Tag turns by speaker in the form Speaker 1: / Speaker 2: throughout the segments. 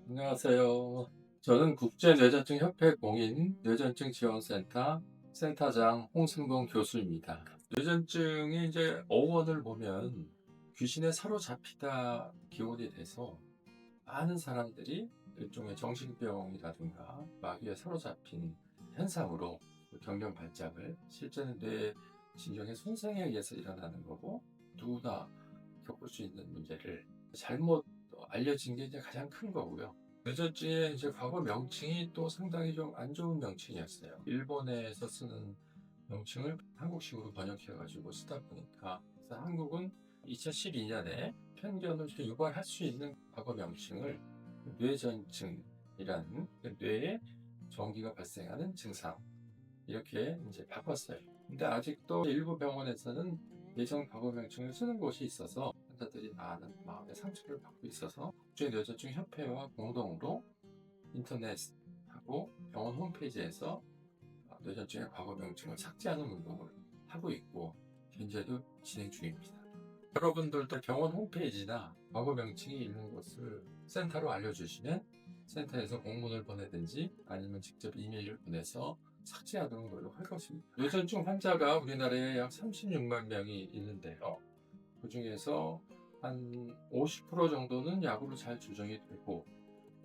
Speaker 1: 안녕하세요. 저는 국제뇌전증협회 공인 뇌전증지원센터 센터장 홍승봉 교수입니다. 뇌전증이 이제 어원을 보면 귀신에 사로잡히다 기원이 돼서 많은 사람들이 일종의 정신병이라든가 마귀에 사로잡힌 현상으로 경련 발작을 실제는 뇌 진경의 손상에 의해서 일어나는 거고 누구나 겪을 수 있는 문제를 잘못 알려진 게 이제 가장 큰 거고요. 뇌전증의 이제 과거 명칭이 또 상당히 좀 안 좋은 명칭이었어요. 일본에서 쓰는 명칭을 한국식으로 번역해가지고 쓰다 보니까 그래서 한국은 2012년에 편견을 유발할 수 있는 과거 명칭을 뇌전증이라는 뇌에 전기가 발생하는 증상 이렇게 이제 바꿨어요. 근데 아직도 일부 병원에서는 예전 과거 명칭을 쓰는 곳이 있어서 환자들이 많은 마음의 상처를 받고 있어서 국제뇌전증협회와 공동으로 인터넷하고 병원 홈페이지에서 뇌전증의 과거 명칭을 삭제하는 운동을 하고 있고 현재도 진행 중입니다. 여러분들도 병원 홈페이지나 과거 명칭이 있는 곳을 센터로 알려주시면 센터에서 공문을 보내든지 아니면 직접 이메일을 보내서 삭제하도록 노력할 것입니다. 뇌전증 환자가 우리나라에 약 36만 명이 있는데요. 그 중에서 한 50% 정도는 약으로 잘 조정이 되고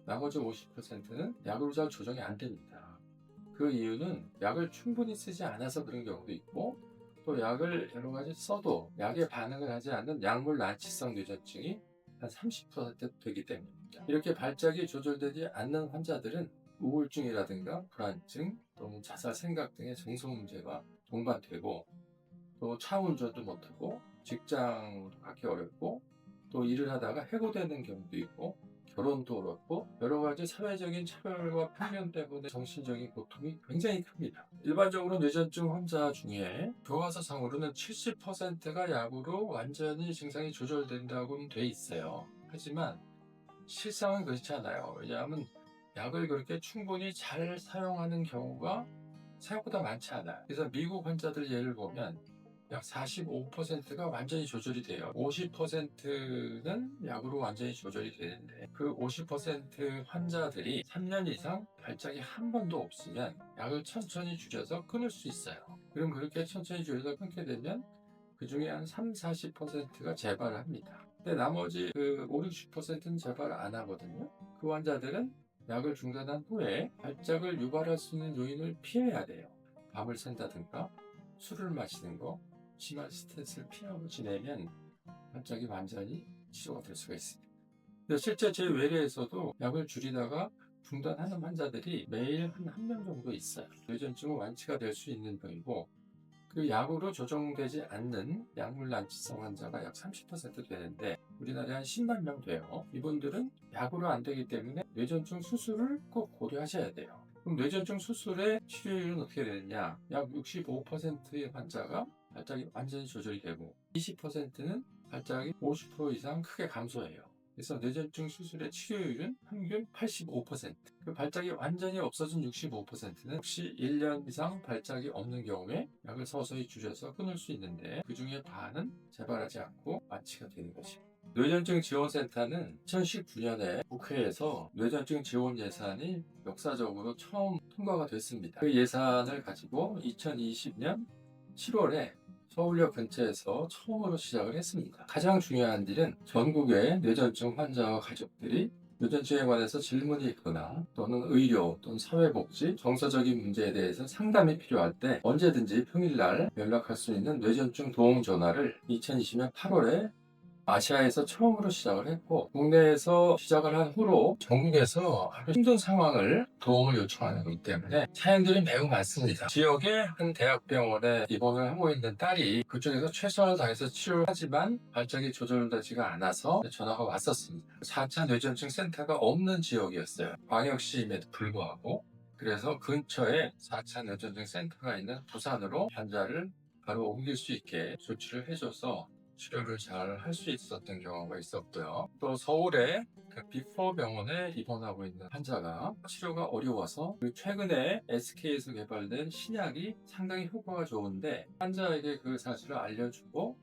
Speaker 1: 나머지 50%는 약으로 잘 조정이 안 됩니다. 그 이유는 약을 충분히 쓰지 않아서 그런 경우도 있고 또 약을 여러 가지 써도 약에 반응을 하지 않는 약물 난치성 뇌전증이 한 30% 되기 때문입니다. 이렇게 발작이 조절되지 않는 환자들은 우울증이라든가 불안증 또는 자살 생각 등의 정서 문제가 동반되고 또 차 운전도 못하고 직장도 갖기 어렵고 또 일을 하다가 해고되는 경우도 있고 결혼도 어렵고 여러 가지 사회적인 차별과 편견 때문에 정신적인 고통이 굉장히 큽니다. 일반적으로 뇌전증 환자 중에 교과서상으로는 70%가 약으로 완전히 증상이 조절된다고 돼 있어요. 하지만 실상은 그렇지 않아요. 왜냐하면 약을 그렇게 충분히 잘 사용하는 경우가 생각보다 많지 않아요. 그래서 미국 환자들 예를 보면 약 45%가 완전히 조절이 돼요. 50%는 약으로 완전히 조절이 되는데 그 50% 환자들이 3년 이상 발작이 한 번도 없으면 약을 천천히 줄여서 끊을 수 있어요. 그럼 그렇게 천천히 줄여서 끊게 되면 그 중에 한 3, 40%가 재발을 합니다. 근데 나머지 그 5, 60%는 재발을 안 하거든요. 그 환자들은 약을 중단한 후에 발작을 유발할 수 있는 요인을 피해야 돼요. 밤을 샌다든가 술을 마시는 거, 심한 스트레스를 피하고 지내면 발작이 완전히 치료가 될 수가 있습니다. 실제 제 외래에서도 약을 줄이다가 중단하는 환자들이 매일 한 명 정도 있어요. 뇌전증은 완치가 될 수 있는 병이고 그 약으로 조정되지 않는 약물 난치성 환자가 약 30% 되는데 우리나라에 한 10만 명 돼요. 이분들은 약으로 안 되기 때문에 뇌전증 수술을 꼭 고려하셔야 돼요. 그럼 뇌전증 수술의 치료율은 어떻게 되느냐? 약 65%의 환자가 발작이 완전히 조절이 되고 20%는 발작이 50% 이상 크게 감소해요. 그래서 뇌전증 수술의 치료율은 평균 85%. 그 발작이 완전히 없어진 65%는 혹시 1년 이상 발작이 없는 경우에 약을 서서히 줄여서 끊을 수 있는데 그 중에 반은 재발하지 않고 완치가 되는 것입니다. 뇌전증 지원센터는 2019년에 국회에서 뇌전증 지원 예산이 역사적으로 처음 통과가 됐습니다. 그 예산을 가지고 2020년 7월에 서울역 근처에서 처음으로 시작을 했습니다. 가장 중요한 일은 전국의 뇌전증 환자와 가족들이 뇌전증에 관해서 질문이 있거나 또는 의료 또는 사회복지, 정서적인 문제에 대해서 상담이 필요할 때 언제든지 평일날 연락할 수 있는 뇌전증 도움 전화를 2020년 8월에 아시아에서 처음으로 시작을 했고 국내에서 시작을 한 후로 전국에서 아주 힘든 상황을 도움을 요청하는 거기 때문에 사연들이 매우 많습니다. 지역의 한 대학병원에 입원을 하고 있는 딸이 그쪽에서 최선을 다해서 치료를 하지만 발작이 조절되지가 않아서 전화가 왔었습니다. 4차 뇌전증 센터가 없는 지역이었어요. 광역시임에도 불구하고. 그래서 근처에 4차 뇌전증 센터가 있는 부산으로 환자를 바로 옮길 수 있게 조치를 해줘서 치료를 잘 할 수 있었던 경우가 있었고요. 또 서울의 그 비포 병원에 입원하고 있는 환자가 치료가 어려워서 최근에 SK에서 개발된 신약이 상당히 효과가 좋은데 환자에게 그 사실을 알려주고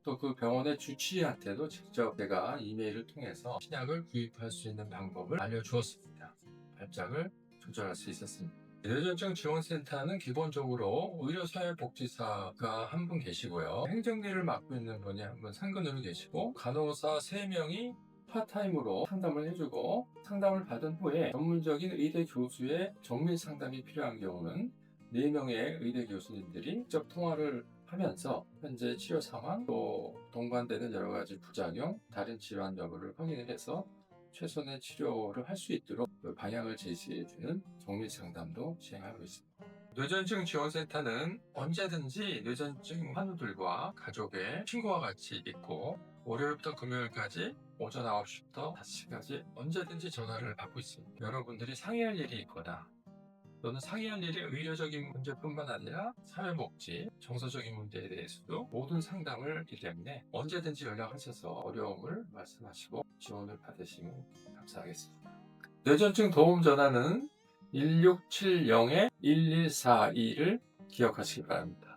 Speaker 1: 또 그 병원의 주치의한테도 직접 제가 이메일을 통해서 신약을 구입할 수 있는 방법을 알려주었습니다. 발작을 조절할 수 있었습니다. 뇌전증 지원센터는 기본적으로 의료사회복지사가 한 분 계시고요. 행정일을 맡고 있는 분이 한 분 상근으로 계시고 간호사 3명이 파타임으로 상담을 해주고 상담을 받은 후에 전문적인 의대 교수의 정밀 상담이 필요한 경우는 4명의 의대 교수님들이 직접 통화를 하면서 현재 치료 상황 또 동반되는 여러 가지 부작용, 다른 질환 여부를 확인을 해서 최선의 치료를 할 수 있도록 그 방향을 제시해주는 정밀 상담도 시행하고 있습니다. 뇌전증 지원센터는 언제든지 뇌전증 환우들과 가족의 친구와 같이 있고 월요일부터 금요일까지 오전 9시부터 5시까지 언제든지 전화를 받고 있습니다. 여러분들이 상의할 일이 있거나 또는 상의할 일이 의료적인 문제뿐만 아니라 사회복지, 정서적인 문제에 대해서도 모든 상담을 하기 때문에 언제든지 연락하셔서 어려움을 말씀하시고 지원을 받으시면 감사하겠습니다. 뇌전증 도움 전화는 1670-1142를 기억하시기 바랍니다.